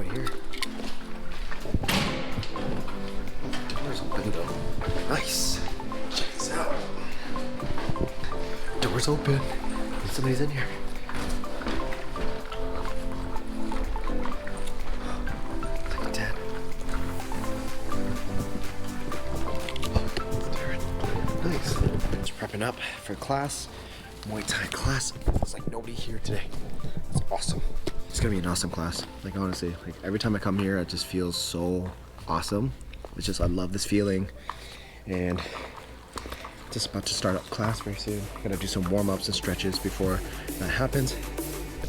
anybody here. Doors open though. Nice. Check this out. Doors open. Somebody's in here. Like 10. Oh, nice. Just prepping up for class. Muay Thai class. It's like nobody here today. It's awesome. It's gonna be an awesome class. Like honestly, like every time I come here, it just feels so awesome. It's just, I love this feeling. And just about to start up class very soon. Gotta do some warm-ups and stretches before that happens.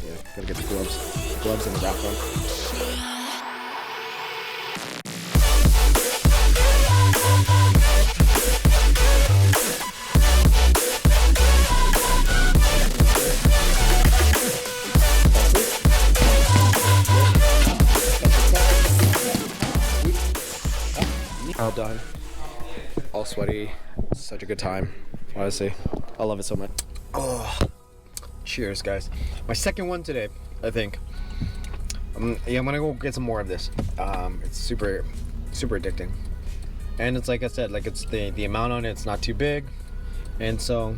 Yeah, gotta get the gloves and the wrap on. All done. All sweaty. Such a good time. Honestly, I love it so much. Oh, cheers, guys. My second one today, I think. Yeah, I'm gonna go get some more of this. It's super addicting, and it's like I said, like it's the amount on it's not too big, and so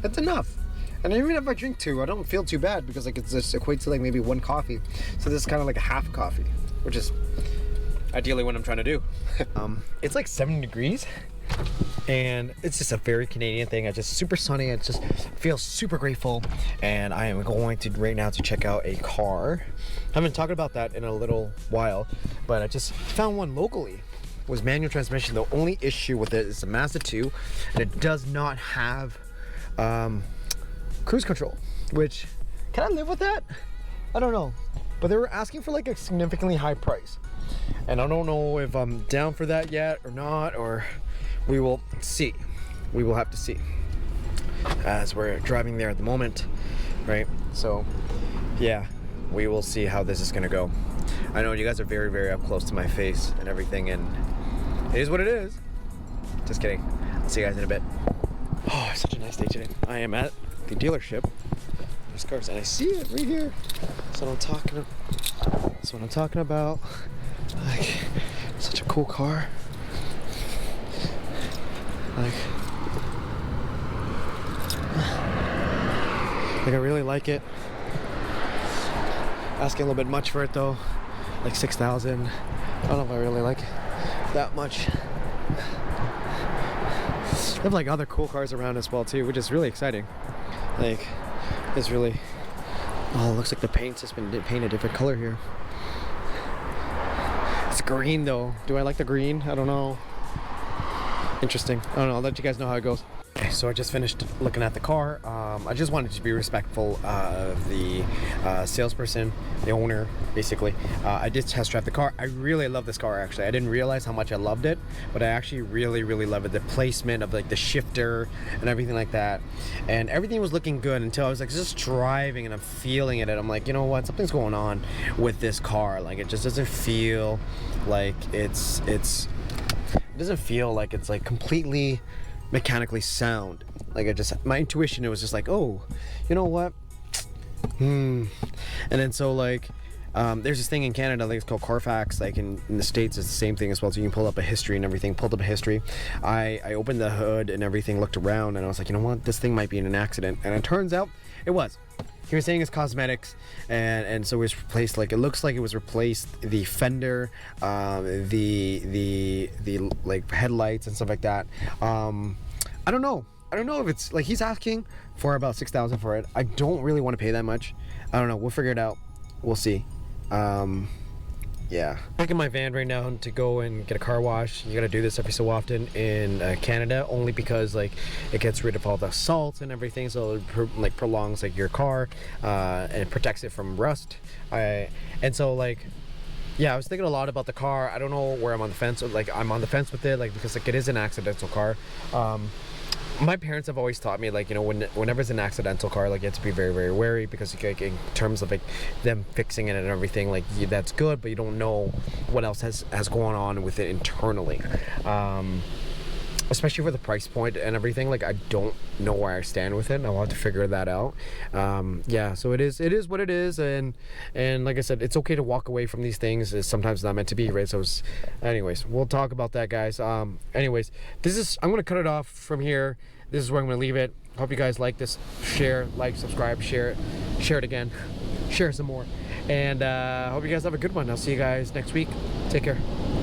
it's enough. And even if I drink two, I don't feel too bad because like it just equates to like maybe one coffee. So this is kind of like a half coffee, which is ideally what I'm trying to do. It's like 70 degrees and it's just a very Canadian thing. It's just super sunny. It just feels super grateful, and I am going to right now to check out a car. I haven't talked about that in a little while, but I just found one locally. It was manual transmission. The only issue with it is the Mazda 2, and it does not have cruise control, which, can I live with that? I don't know, but they were asking for like a significantly high price, and I don't know if I'm down for that yet or not, or we will see. We will have to see as we're driving there at the moment, right? So yeah, we will see how this is gonna go. I know you guys are very, very up close to my face and everything, and it is what it is. Just kidding. I'll see you guys in a bit. Oh, such a nice day today. I am at the dealership. There's cars, and I see it right here. That's what I'm talking about. That's what I'm talking about. Like, such a cool car. Like I really like it. Asking a little bit much for it though, like 6,000. I don't know if I really like it that much. They have like other cool cars around as well too, which is really exciting. Like, it's really, oh, it looks like the paint's just been painted a different color here. It's green though. Do I like the green? I don't know. Interesting. I don't know. I'll let you guys know how it goes. Okay, so I just finished looking at the car. I just wanted to be respectful of the salesperson, the owner, basically. I did test drive the car. I really love this car, actually. I didn't realize how much I loved it, but I actually really, really love it. The placement of like the shifter and everything like that. And everything was looking good until I was like just driving and I'm feeling it. And I'm like, you know what? Something's going on with this car. Like, it just doesn't feel like it doesn't feel like it's like completely mechanically sound. Like, my intuition, it was just like, oh, you know what, and then so like there's this thing in Canada, like it's called Carfax. Like in the States it's the same thing as well, so you can pull up a history and everything. Pulled up a history. I opened the hood and everything, looked around, and I was like, you know what, this thing might be in an accident. And it turns out it was. He was saying it's cosmetics, and so it was replaced. Like, it looks like it was replaced, the fender, the like headlights and stuff like that. I don't know if it's like, he's asking for about 6,000 for it. I don't really want to pay that much. I don't know. We'll figure it out. We'll see. Yeah. I'm taking my van right now to go and get a car wash. You gotta do this every so often in Canada, only because like it gets rid of all the salt and everything, so it prolongs like your car, and it protects it from rust. And so like, yeah, I was thinking a lot about the car. I don't know where I'm on the fence. Like, I'm on the fence with it, like, because like it is an accidental car. My parents have always taught me, like, you know, whenever it's an accidental car, like, you have to be very, very wary, because like, in terms of like them fixing it and everything, like, that's good, but you don't know what else has going on with it internally. especially for the price point and everything. Like, I don't know where I stand with it. I'll have to figure that out. Yeah, so it is what it is, and like I said, it's okay to walk away from these things. It's sometimes not meant to be, right? So anyways, we'll talk about that, guys. Anyways, I'm gonna cut it off from here. This is where I'm gonna leave it. Hope you guys like this. Share, like, subscribe, share it again, share some more, and hope you guys have a good one. I'll see you guys next week. Take care.